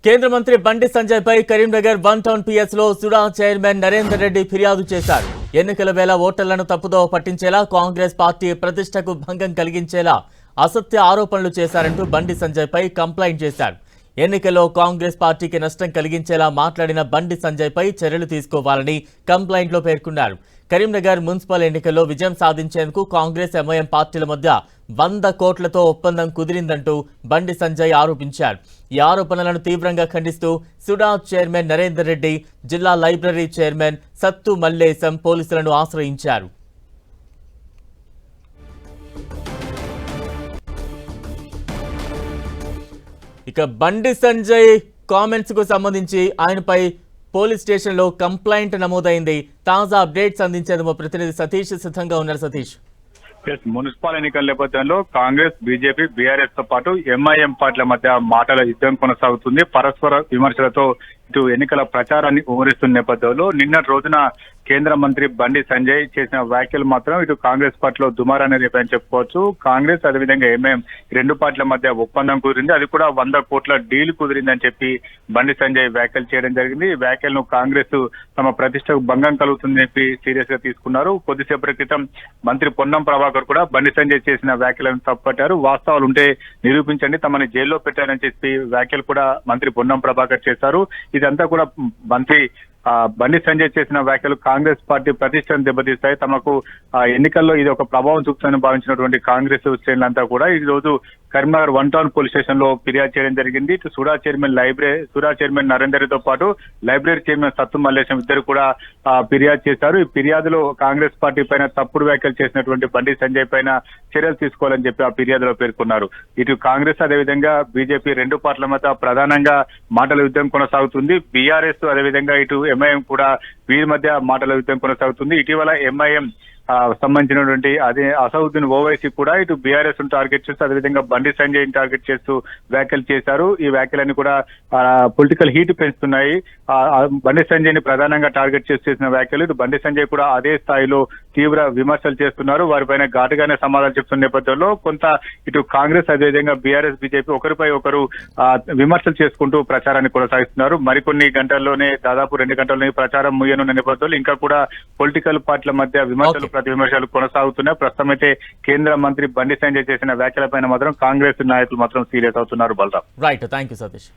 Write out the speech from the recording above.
కేంద్ర మంత్రి బండి సంజయ్ పై Karimnagar one town PS లో సుడా చైర్మన్ నరేందర్ రెడ్డి ఫిర్యాదు చేశారు. ఎన్నికల వేళ ఓటర్లను తప్పుదోవ పట్టించేలా, కాంగ్రెస్ పార్టీ ప్రతిష్టకు భంగం కలిగించేలా అసత్య ఆరోపణలు చేశారంటూ బండి సంజయ్ పై కంప్లైంట్ చేశారు. ఎన్నికల్లో కాంగ్రెస్ పార్టీకి నష్టం కలిగించేలా మాట్లాడిన బండి సంజయ్ పై చర్యలు తీసుకోవాలని కంప్లైంట్లో పేర్కొన్నారు. కరీంనగర్ మున్సిపల్ ఎన్నికల్లో విజయం సాధించేందుకు కాంగ్రెస్ ఎంఐఎం పార్టీల మధ్య 100 కోట్లతో ఒప్పందం కుదిరిందంటూ బండి సంజయ్ ఆరోపించారు. ఈ ఆరోపణలను తీవ్రంగా ఖండిస్తూ సుడా చైర్మన్ నరేందర్ రెడ్డి, జిల్లా లైబ్రరీ చైర్మన్ సత్తు మల్లేశం పోలీసులను ఆశ్రయించారు. ఇక బండి సంజయ్ కామెంట్స్ కు సంబంధించి ఆయనపై పోలీస్ స్టేషన్ లో కంప్లైంట్ నమోదైంది. తాజా అప్డేట్స్ అందించేందుకు మా ప్రతినిధి సతీష్ సిద్ధంగా ఉన్నారు. సతీష్, మున్సిపల్ ఎన్నికల నేపథ్యంలో కాంగ్రెస్, బీజేపీ, బీఆర్ఎస్ తో పాటు ఎంఐఎం పార్టీల మధ్య మాటల యుద్ధం కొనసాగుతుంది. పరస్పర విమర్శలతో ఇటు ఎన్నికల ప్రచారాన్ని ఊరిస్తున్న నేపథ్యంలో నిన్నటి రోజున కేంద్ర మంత్రి బండి సంజయ్ చేసిన వ్యాఖ్యలు మాత్రం ఇటు కాంగ్రెస్ పార్టీలో దుమారాన్ని రేపని చెప్పుకోవచ్చు. కాంగ్రెస్ అదేవిధంగా ఎంఐఎం రెండు పార్టీల మధ్య ఒప్పందం కుదిరింది. అది కూడా 100 కోట్ల డీల్ కుదిరిందని చెప్పి బండి సంజయ్ వ్యాఖ్యలు చేయడం జరిగింది. ఈ వ్యాఖ్యలను కాంగ్రెస్ తమ ప్రతిష్టకు భంగం కలుగుతుందని చెప్పి సీరియస్ గా తీసుకున్నారు. కొద్దిసేపటి క్రితం మంత్రి పొన్నం ప్రభాకర్ కూడా బండి సంజయ్ చేసిన వ్యాఖ్యలను తప్పుపట్టారు. వాస్తవాలు ఉంటే నిరూపించండి, తమని జైల్లో పెట్టారని చెప్పి వ్యాఖ్యలు కూడా మంత్రి పొన్నం ప్రభాకర్ చేశారు. ఇదంతా కూడా మంత్రి బండి సంజయ్ చేసిన వ్యాఖ్యలు కాంగ్రెస్ పార్టీ ప్రతిష్టను దెబ్బతీస్తాయి. తమకు ఎన్నికల్లో ఇది ఒక ప్రభావం చూపుతుందని భావించినటువంటి కాంగ్రెస్ శ్రేణులంతా కూడా ఈ రోజు Karimnagar one town police station లో ఫిర్యాదు చేయడం జరిగింది. సుడా చైర్మన్ నరేందర్ తో పాటు లైబ్రరీ చైర్మన్ సత్తు మల్లేశం ఇద్దరు కూడా ఫిర్యాదు చేశారు. ఈ ఫిర్యాదులో కాంగ్రెస్ పార్టీ పైన తప్పుడు వ్యాఖ్యలు చేసినటువంటి బండి సంజయ్ పైన చర్యలు తీసుకోవాలని చెప్పి ఆ ఫిర్యాదులో పేర్కొన్నారు. ఇటు కాంగ్రెస్ అదేవిధంగా బీజేపీ రెండు పార్టీల మధ్య ప్రధానంగా మాటల యుద్ధం కొనసాగుతుంది. బీఆర్ఎస్ అదేవిధంగా ఇటు ఎంఐఎం కూడా వీరి మధ్య మాటల యుద్ధం కొనసాగుతుంది. ఇటీవల ఎంఐఎం సంబంధించినటువంటి అదే అసదుద్దీన్ ఓవైసీ కూడా ఇటు బీఆర్ఎస్ టార్గెట్ చేస్తూ అదేవిధంగా బండి సంజయ్ టార్గెట్ చేస్తూ వ్యాఖ్యలు చేశారు. ఈ వ్యాఖ్యలన్నీ కూడా పొలిటికల్ హీట్ పెంచుతున్నాయి. బండి సంజయ్ ని ప్రధానంగా టార్గెట్ చేసిన వ్యాఖ్యలు ఇటు బండి సంజయ్ కూడా అదే స్థాయిలో తీవ్ర విమర్శలు చేస్తున్నారు. వారిపైన ఘాటుగానే సమాధానం చెప్తున్న నేపథ్యంలో కొంత ఇటు కాంగ్రెస్ అదేవిధంగా బీఆర్ఎస్, బీజేపీ ఒకరిపై ఒకరు విమర్శలు చేసుకుంటూ ప్రచారాన్ని కొనసాగిస్తున్నారు. మరికొన్ని గంటల్లోనే దాదాపు 2 గంటల్లోనే ప్రచారం ముగియనున్న నేపథ్యంలో ఇంకా కూడా పొలిటికల్ పార్టీల మధ్య విమర్శలు విమర్శలు కొనసాగుతున్నాయి. ప్రస్తుతం అయితే కేంద్ర మంత్రి బండి సంజయ్ చేసిన వ్యాఖ్యలపైన మాత్రం కాంగ్రెస్ నాయకులు మాత్రం సీరియస్ అవుతున్నారు. Balaram. Right, thank you Satish.